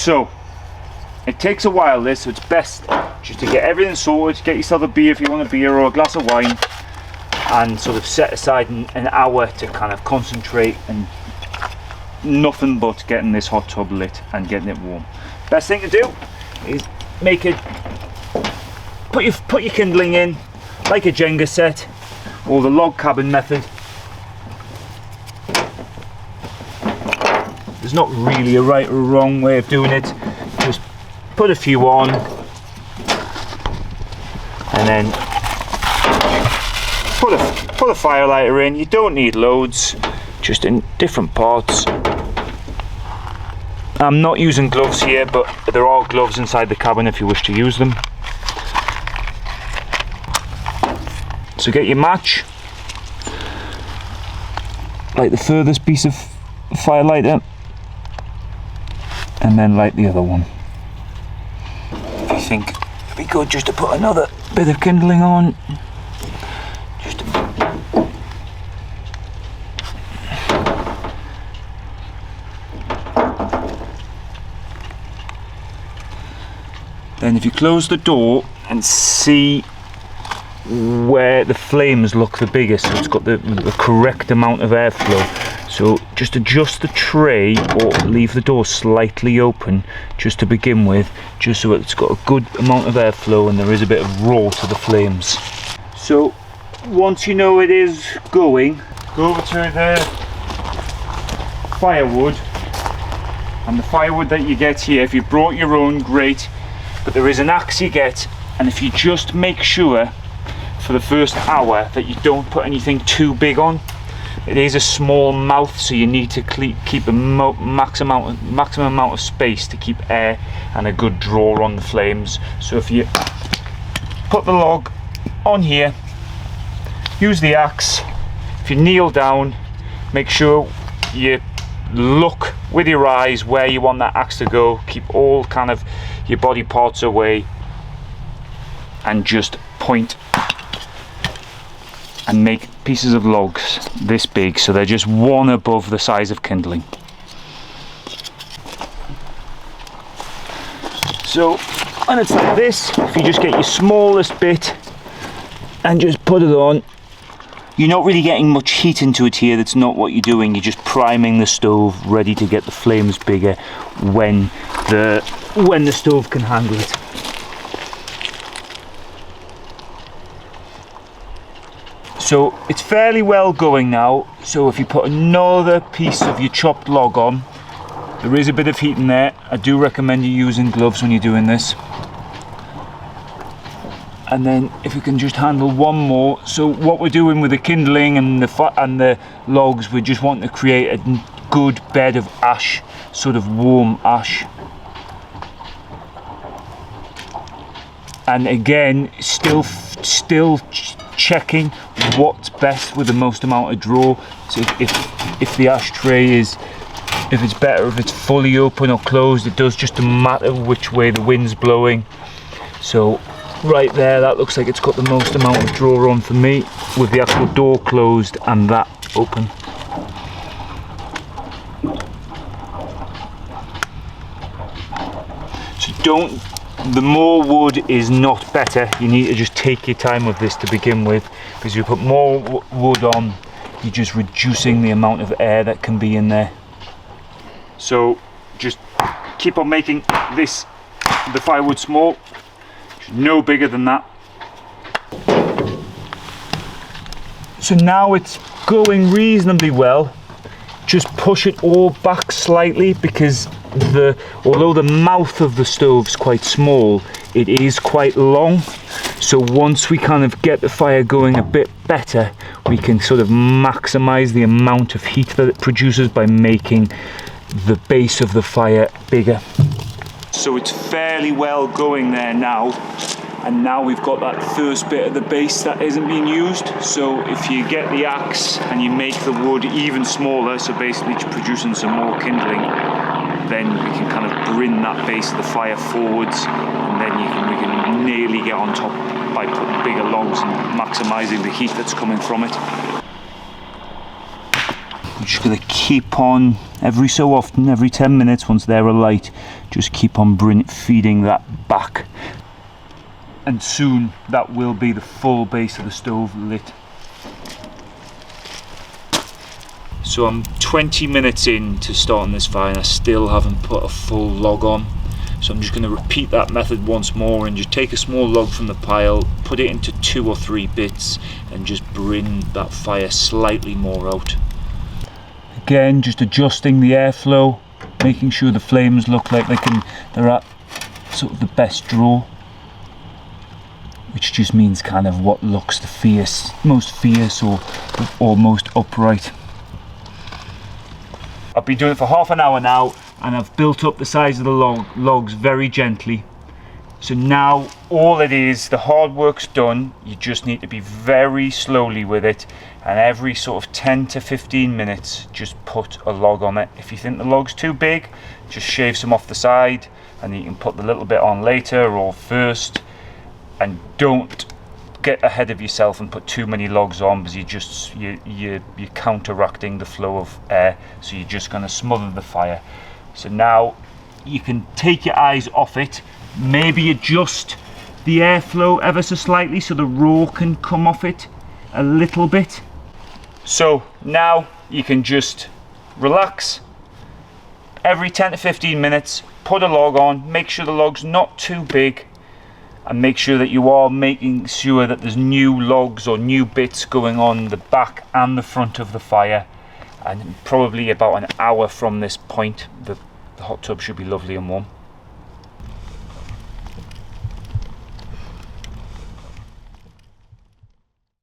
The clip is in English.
So it takes a while this, so it's best just to get everything sorted, get yourself a beer if you want a beer or a glass of wine, and sort of set aside an hour to kind of concentrate and nothing but getting this hot tub lit and getting it warm. Best thing to do is put your kindling in like a Jenga set or the log cabin method. There's not really a right or a wrong way of doing it. Just put a few on and then put a fire lighter in. You don't need loads, just in different parts. I'm not using gloves here, but there are gloves inside the cabin if you wish to use them. So get your match, light the furthest piece of fire lighter, and then light the other one. If you think it'd be good just to put another bit of kindling on, then if you close the door and see where the flames look the biggest, so it's got the correct amount of airflow, so just adjust the tray or leave the door slightly open just to begin with, just so it's got a good amount of airflow and there is a bit of roar to the flames. So once you know it is going, go over to the firewood, and the firewood that you get here, if you brought your own, great, but there is an axe you get, and if you just make sure for the first hour that you don't put anything too big on. It is a small mouth, so you need to keep a maximum amount of space to keep air and a good draw on the flames. So if you put the log on here, use the axe. If you kneel down, make sure you look with your eyes where you want that axe to go. Keep all kind of your body parts away and just point and make pieces of logs this big, so they're just one above the size of kindling. So when it's like this, if you just get your smallest bit and just put it on, you're not really getting much heat into it here. That's not what you're doing. You're just priming the stove, ready to get the flames bigger when the stove can handle it. So it's fairly well going now, so if you put another piece of your chopped log on, there is a bit of heat in there. I do recommend you using gloves when you're doing this. And then if you can just handle one more. So what we're doing with the kindling and the logs, we just want to create a good bed of ash, sort of warm ash. And again, still checking what's best with the most amount of draw. So if the ashtray is, if it's better if it's fully open or closed, it does just matter which way the wind's blowing. So right there, that looks like it's got the most amount of draw on for me, with the actual door closed and that open. So the more wood is not better. You need to just take your time with this to begin with, because you put more wood on, you're just reducing the amount of air that can be in there. So just keep on making the firewood small, no bigger than that. So now it's going reasonably well. Just push it all back slightly, because although the mouth of the stove's quite small, it is quite long. So once we kind of get the fire going a bit better, we can sort of maximize the amount of heat that it produces by making the base of the fire bigger. So it's fairly well going there now, and now we've got that first bit of the base that isn't being used. So if you get the axe and you make the wood even smaller, so basically producing some more kindling, then we can kind of bring that base of the fire forwards, and then we can nearly get on top by putting bigger logs and maximising the heat that's coming from it. We're just going to keep on every so often, every 10 minutes once they're alight, just keep on feeding that back. And soon that will be the full base of the stove lit. So I'm 20 minutes into starting this fire and I still haven't put a full log on. So I'm just going to repeat that method once more and just take a small log from the pile, put it into 2 or 3 bits and just bring that fire slightly more out. Again, just adjusting the airflow, making sure the flames look like they're at sort of the best draw, which just means kind of what looks the most fierce or most upright. I've been doing it for half an hour now and I've built up the size of the logs very gently. So now all it is, the hard work's done. You just need to be very slowly with it, and every sort of 10 to 15 minutes just put a log on it. If you think the log's too big, just shave some off the side and you can put the little bit on later or first. And don't get ahead of yourself and put too many logs on, because you're counteracting the flow of air, so you're just going to smother the fire. So now you can take your eyes off it, maybe adjust the airflow ever so slightly so the raw can come off it a little bit. So now you can just relax. Every 10 to 15 minutes put a log on, make sure the log's not too big, and make sure that you are making sure that there's new logs or new bits going on the back and the front of the fire. And probably about an hour from this point the hot tub should be lovely and warm.